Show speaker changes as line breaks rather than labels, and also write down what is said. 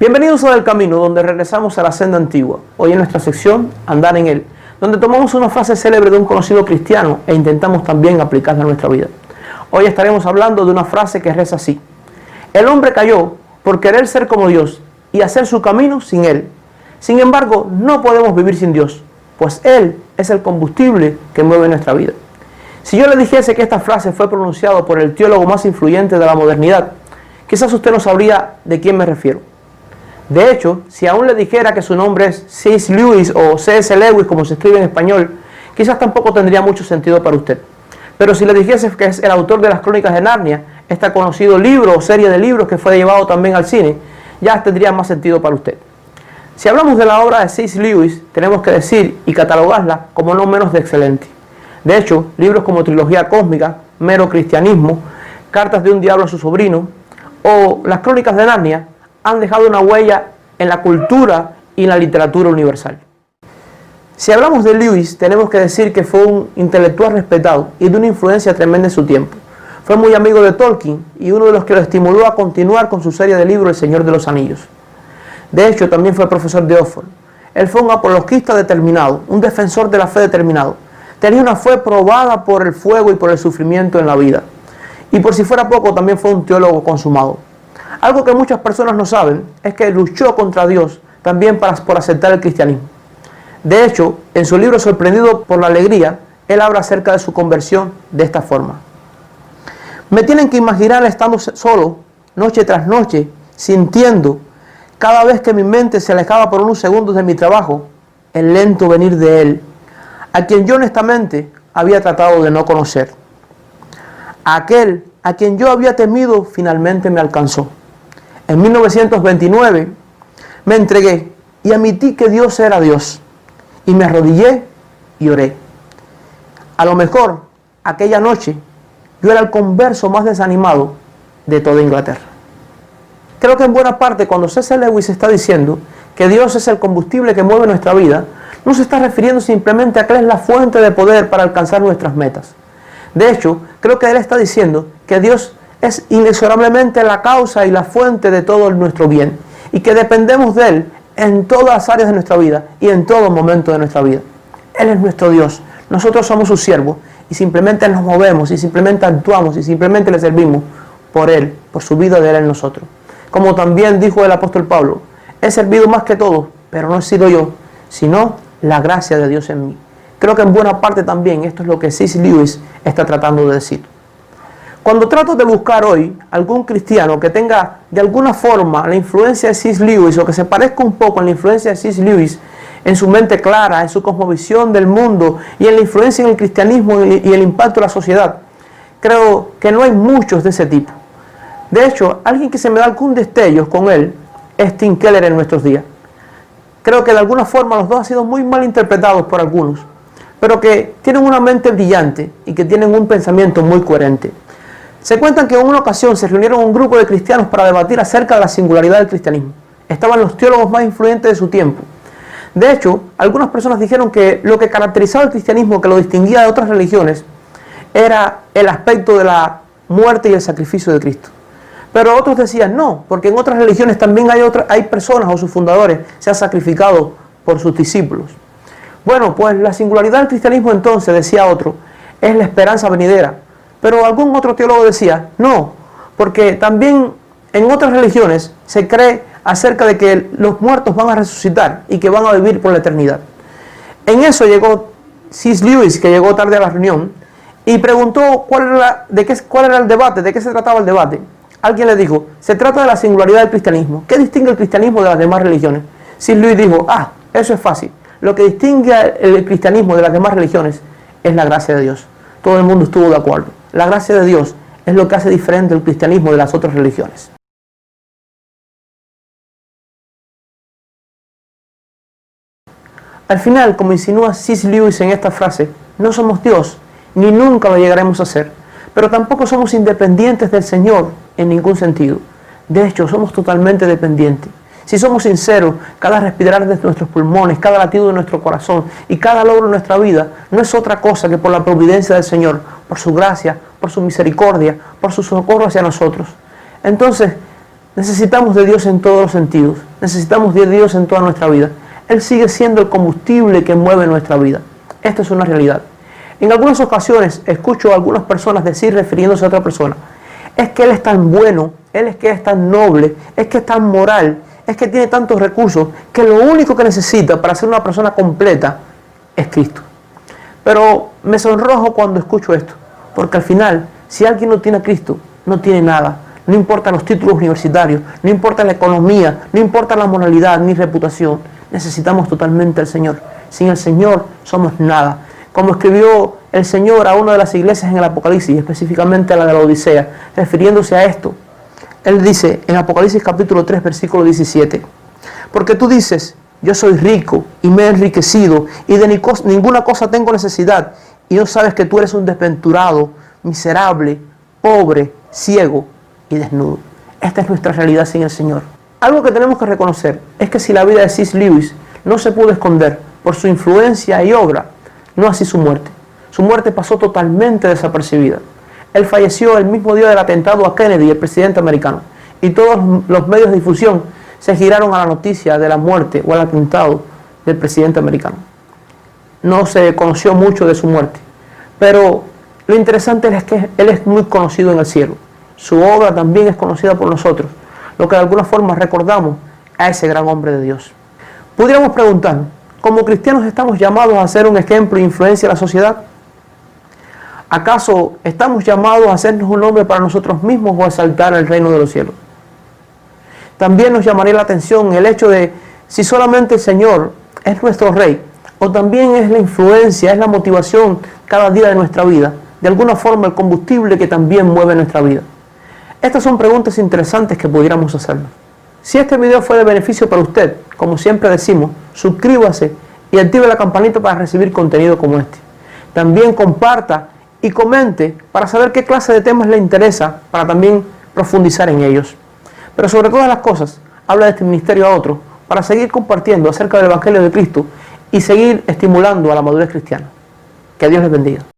Bienvenidos a El Camino, donde regresamos a la senda antigua. Hoy en nuestra sección, Andar en Él, donde tomamos una frase célebre de un conocido cristiano e intentamos también aplicarla a nuestra vida. Hoy estaremos hablando de una frase que reza así: el hombre cayó por querer ser como Dios y hacer su camino sin Él. Sin embargo, no podemos vivir sin Dios, pues Él es el combustible que mueve nuestra vida. Si yo le dijese que esta frase fue pronunciada por el teólogo más influyente de la modernidad, quizás usted no sabría de quién me refiero. De hecho, si aún le dijera que su nombre es C.S. Lewis o C.S. Lewis, como se escribe en español, quizás tampoco tendría mucho sentido para usted. Pero si le dijese que es el autor de las Crónicas de Narnia, este conocido libro o serie de libros que fue llevado también al cine, ya tendría más sentido para usted. Si hablamos de la obra de C.S. Lewis, tenemos que decir y catalogarla como no menos de excelente. De hecho, libros como Trilogía Cósmica, Mero Cristianismo, Cartas de un Diablo a su Sobrino o Las Crónicas de Narnia han dejado una huella en la cultura y en la literatura universal. Si hablamos de Lewis, tenemos que decir que fue un intelectual respetado y de una influencia tremenda en su tiempo. Fue muy amigo de Tolkien y uno de los que lo estimuló a continuar con su serie de libros El Señor de los Anillos. De hecho, también fue profesor de Oxford. Él fue un apologista determinado, un defensor de la fe determinado. Tenía una fe probada por el fuego y por el sufrimiento en la vida. Y por si fuera poco, también fue un teólogo consumado. Algo que muchas personas no saben es que luchó contra Dios también por aceptar el cristianismo. De hecho, en su libro Sorprendido por la Alegría, él habla acerca de su conversión de esta forma: me tienen que imaginar estando solo, noche tras noche, sintiendo, cada vez que mi mente se alejaba por unos segundos de mi trabajo, el lento venir de Él, a quien yo honestamente había tratado de no conocer. Aquel a quien yo había temido finalmente me alcanzó. En 1929 me entregué y admití que Dios era Dios, y me arrodillé y oré. A lo mejor, aquella noche, yo era el converso más desanimado de toda Inglaterra. Creo que en buena parte cuando C.S. Lewis está diciendo que Dios es el combustible que mueve nuestra vida, no se está refiriendo simplemente a que Él es la fuente de poder para alcanzar nuestras metas. De hecho, creo que Él está diciendo que Dios es inexorablemente la causa y la fuente de todo nuestro bien, y que dependemos de Él en todas las áreas de nuestra vida y en todo momento de nuestra vida. Él es nuestro Dios, nosotros somos sus siervos, y simplemente nos movemos, y simplemente actuamos, y simplemente le servimos por Él, por su vida de Él en nosotros. Como también dijo el apóstol Pablo: he servido más que todos, pero no he sido yo, sino la gracia de Dios en mí. Creo que en buena parte también esto es lo que C.S. Lewis está tratando de decir. Cuando trato de buscar hoy algún cristiano que tenga de alguna forma la influencia de C.S. Lewis, o que se parezca un poco a la influencia de C.S. Lewis en su mente clara, en su cosmovisión del mundo y en la influencia en el cristianismo y el impacto de la sociedad, creo que no hay muchos de ese tipo. De hecho, alguien que se me da algún destello con él es Tim Keller en nuestros días. Creo que de alguna forma los dos han sido muy mal interpretados por algunos, pero que tienen una mente brillante y que tienen un pensamiento muy coherente. Se cuentan que en una ocasión se reunieron un grupo de cristianos para debatir acerca de la singularidad del cristianismo. Estaban los teólogos más influyentes de su tiempo. De hecho, algunas personas dijeron que lo que caracterizaba el cristianismo, que lo distinguía de otras religiones, era el aspecto de la muerte y el sacrificio de Cristo. Pero otros decían no, porque en otras religiones también hay personas o sus fundadores se han sacrificado por sus discípulos. Bueno, pues la singularidad del cristianismo entonces, decía otro, es la esperanza venidera. Pero algún otro teólogo decía no, porque también en otras religiones se cree acerca de que los muertos van a resucitar y que van a vivir por la eternidad. En eso llegó C.S. Lewis, que llegó tarde a la reunión, y preguntó cuál era el debate, de qué se trataba el debate. Alguien le dijo: se trata de la singularidad del cristianismo. ¿Qué distingue el cristianismo de las demás religiones? C.S. Lewis dijo: eso es fácil. Lo que distingue el cristianismo de las demás religiones es la gracia de Dios. Todo el mundo estuvo de acuerdo. La gracia de Dios es lo que hace diferente el cristianismo de las otras religiones. Al final, como insinúa C.S. Lewis en esta frase, no somos Dios, ni nunca lo llegaremos a ser, pero tampoco somos independientes del Señor en ningún sentido. De hecho, somos totalmente dependientes. Si somos sinceros, cada respirar de nuestros pulmones, cada latido de nuestro corazón y cada logro de nuestra vida no es otra cosa que por la providencia del Señor, por su gracia, por su misericordia, por su socorro hacia nosotros. Entonces, Necesitamos de Dios en todos los sentidos. Necesitamos de Dios en toda nuestra vida. Él sigue siendo el combustible que mueve nuestra vida. Esto es una realidad. En algunas ocasiones escucho a algunas personas decir, refiriéndose a otra persona, es que Él es tan bueno, Él es que es tan noble, es que es tan moral, es que tiene tantos recursos, que lo único que necesita para ser una persona completa es Cristo. Pero me sonrojo cuando escucho esto, porque al final, si alguien no tiene a Cristo, no tiene nada. No importa los títulos universitarios, no importa la economía, no importa la moralidad ni reputación. Necesitamos totalmente al Señor. Sin el Señor somos nada. Como escribió el Señor a una de las iglesias en el Apocalipsis, específicamente a la de la Odisea, refiriéndose a esto. Él dice en Apocalipsis capítulo 3, versículo 17, porque tú dices, yo soy rico y me he enriquecido y de ninguna cosa tengo necesidad, y no sabes que tú eres un desventurado, miserable, pobre, ciego y desnudo. Esta es nuestra realidad sin el Señor. Algo que tenemos que reconocer es que si la vida de C.S. Lewis no se pudo esconder por su influencia y obra, no así su muerte. Su muerte pasó totalmente desapercibida. Él falleció el mismo día del atentado a Kennedy, el presidente americano, y todos los medios de difusión se giraron a la noticia de la muerte o al atentado del presidente americano. No se conoció mucho de su muerte, pero lo interesante es que Él es muy conocido en el cielo. Su obra también es conocida por nosotros, lo que de alguna forma recordamos a ese gran hombre de Dios. Pudiéramos preguntarnos, ¿como cristianos estamos llamados a ser un ejemplo e influencia a la sociedad? ¿Acaso estamos llamados a hacernos un nombre para nosotros mismos o a exaltar el reino de los cielos? También nos llamaría la atención el hecho de si solamente el Señor es nuestro Rey, o también es la influencia, es la motivación cada día de nuestra vida, de alguna forma el combustible que también mueve nuestra vida. Estas son preguntas interesantes que pudiéramos hacernos. Si este video fue de beneficio para usted, como siempre decimos, suscríbase y active la campanita para recibir contenido como este. También comparta y comente para saber qué clase de temas le interesa para también profundizar en ellos. Pero sobre todas las cosas, habla de este ministerio a otros para seguir compartiendo acerca del Evangelio de Cristo y seguir estimulando a la madurez cristiana. Que Dios les bendiga.